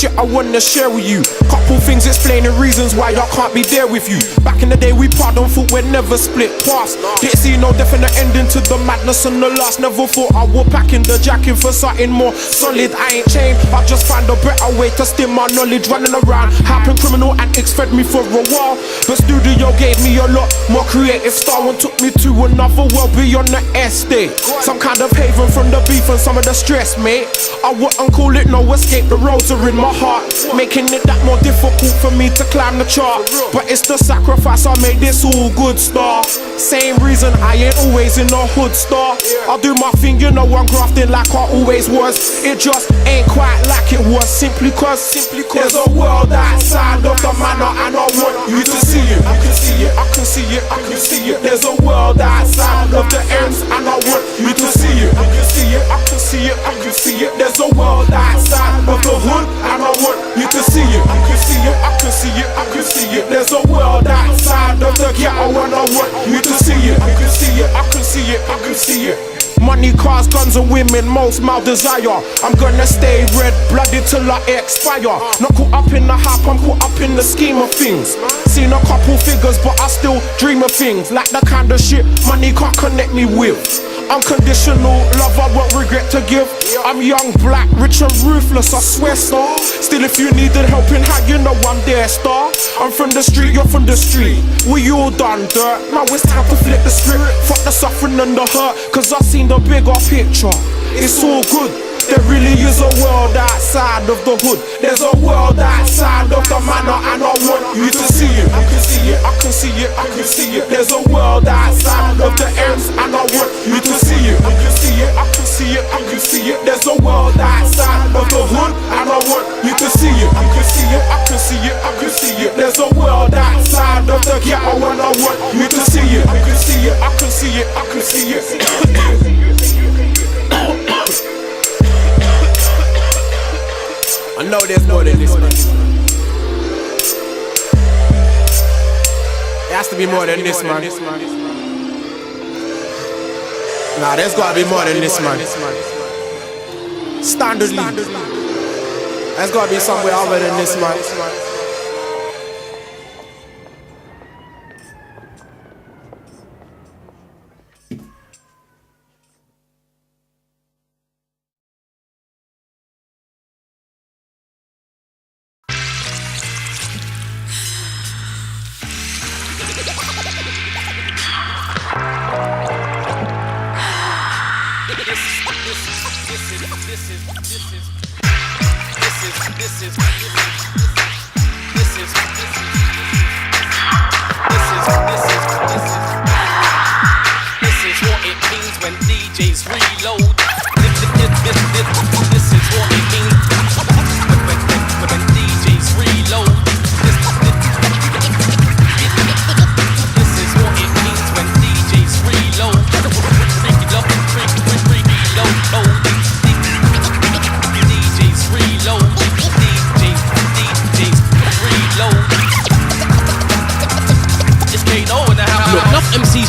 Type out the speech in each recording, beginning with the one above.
shit I wanna share with you. Couple things explaining reasons why I can't be there with you. Back in the day we pardon, thought we'd never split paths. Didn't see no definite ending to the madness and the last. Never thought I would pack in the jacket for something more solid. I ain't chained, I just find a better way to steal my knowledge. Running around, helping criminal antics fed me for a while. The studio gave me a lot more creative style and took me to another world beyond the estate. Some kind of haven from the beef and some of the stress, mate. I wouldn't call it no escape, the roads are in my heart, making it that more difficult for me to climb the chart. But it's the sacrifice I made this all good, star. Same reason I ain't always in the hood, star. I do my thing, you know I'm grafting like I always was. It just ain't quite like it was, simply cause there's a world outside of the manor and I want you to see it. I can see it, I can see it, I can see it. There's a world outside of the ends and I want you to see it. I can see it, I can see it, I can see it. There's a world outside of the hood and I want you to see it. I can see it, I can see it, I can see it. There's a world outside of the ghetto and I want you to see it. I can see it, I can see it, I can see it. Money, cars, guns and women, most my desire. I'm gonna stay red-blooded till I expire. Not caught up in the hype, I'm caught up in the scheme of things. Seen a couple figures, but I still dream of things like the kind of shit money can't connect me with. Unconditional love I won't regret to give. I'm young, black, rich and ruthless, I swear, star. Still if you needed helping hand, you know I'm there, star. I'm from the street, you're from the street. We all done dirt, now it's time to flip the script. Fuck the suffering and the hurt, cause I've seen the bigger picture. It's all good. There really is a world outside of the hood. There's a world outside of the manor and I want you to see it. I can see it, I can see it, I can see it. There's a world outside of the ends and I want you to see it. I can see it, I can see it, I can see it. There's a world outside of the hood and I want you to see it. I can see it, I can see it, I can see it. There's a world outside of the ghetto and I want you to see it. I can see it, I can see it, I can see it. I know there's more than this, man. It has to be more than this, man. Nah, there's gotta be more than this, man. Standardly, there's gotta be somewhere other than this, man.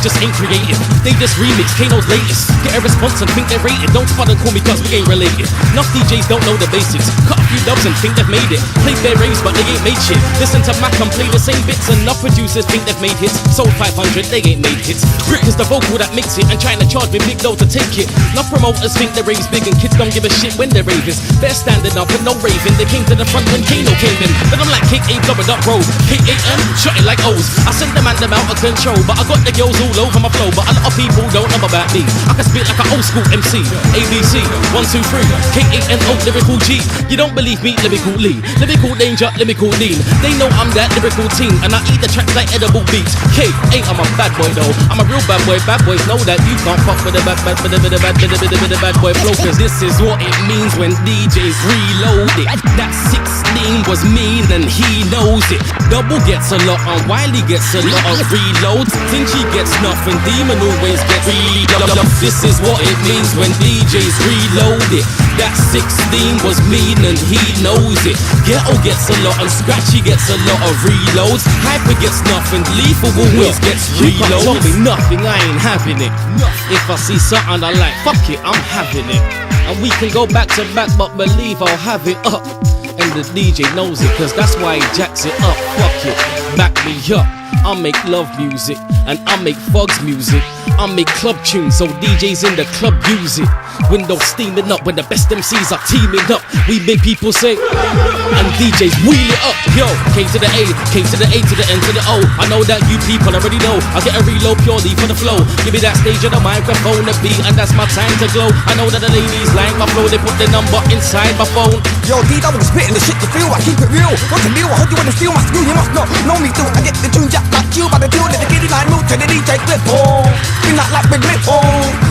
Just ain't creative, they just remix Kano's latest. Get a response and think they're rated. Don't spot and call me cause we ain't related. Enough DJs don't know the basics. Cut a few dubs and think they've made it. Play their raves but they ain't made shit. Listen to Mac and play the same bits. Enough producers think they've made hits. Sold 500, they ain't made hits. Brick is the vocal that makes it and trying to charge me big dough to take it. Enough promoters think their raves big and kids don't give a shit when they're ravers. They're standing up and no raving. They came to the front when Kano came in. Then I'm like K8 doubled up road. K8M, shot it like O's. I sent the man them out of control, but I got the girls all over my flow. But a lot of people don't know about me. I can spit like an old school MC. ABC, 1, 2, 3, K8NO, lyrical G. You don't believe me, lyrical Lee. Lyrical danger, lyrical lean. They know I'm that lyrical team, and I eat the tracks like edible beats. K8, I'm a bad boy though. I'm a real bad boy. Bad boys know that you can't fuck with the bad boy flow. Cause this is what it means when DJs reload it. That 16 was mean and he knows it. Double gets a lot and Wiley gets a lot of reloads. Tinchy gets nothing, Demon always gets reloaded. This is what it means when DJs reload it. That 16 was mean and he knows it. Ghetto gets a lot and Scratchy gets a lot of reloads. Hyper gets nothing, Lethal always gets reloads. You can't tell me nothing, I ain't having it. If I see something I like, fuck it, I'm having it. And we can go back to back, but believe I'll have it up. And and the DJ knows it, cause that's why he jacks it up. Fuck it, back me up. I make love music, and I make thugs music. I make club tunes, so DJs in the club use it. Windows steaming up when the best MCs are teaming up. We make people say, and DJs wheel it up. Yo, K to the A, K to the A to the N to the O. I know that you people already know. I get a reload purely for the flow. Give me that stage and the microphone, the beat, and that's my time to glow. I know that the ladies like my flow, they put their number inside my phone. Yo, D-Double spitting the shit you feel, I keep it real. What's the deal? I heard you wanna steal my skill, you must know me too. I get the tune jack like you by the tune, let the kiddie line move to the DJ clip. Oh, spin that like big lip. Oh,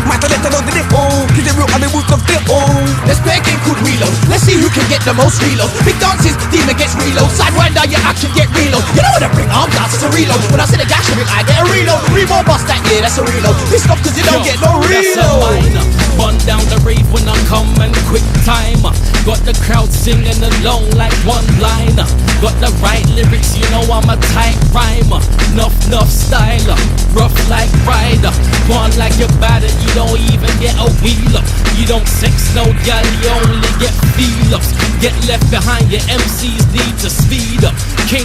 my talent to know the dip. Oh, keep it real, I'm the roots of flip. Oh, Let's play a game called Reload. Let's see who can get the most reload. Big dances, demon gets reload. Sidewinder, your action get reload. You know what I bring arms out, it's a reload. When I see the gash, I get a reload. Reload bust that, yeah, that's a reload. Pissed off cause you don't get no That's a reload. minor. Run down the rave when I come and quick timer. Got the crowd singing along like one liner. Got the right lyrics, you know I'm a tight rhymer. Nuff styler, rough like rider. Born like you're bad and you don't even get a wheel up. You don't sex no gal, you only get feel ups. Get left behind, your MCs need to speed up. King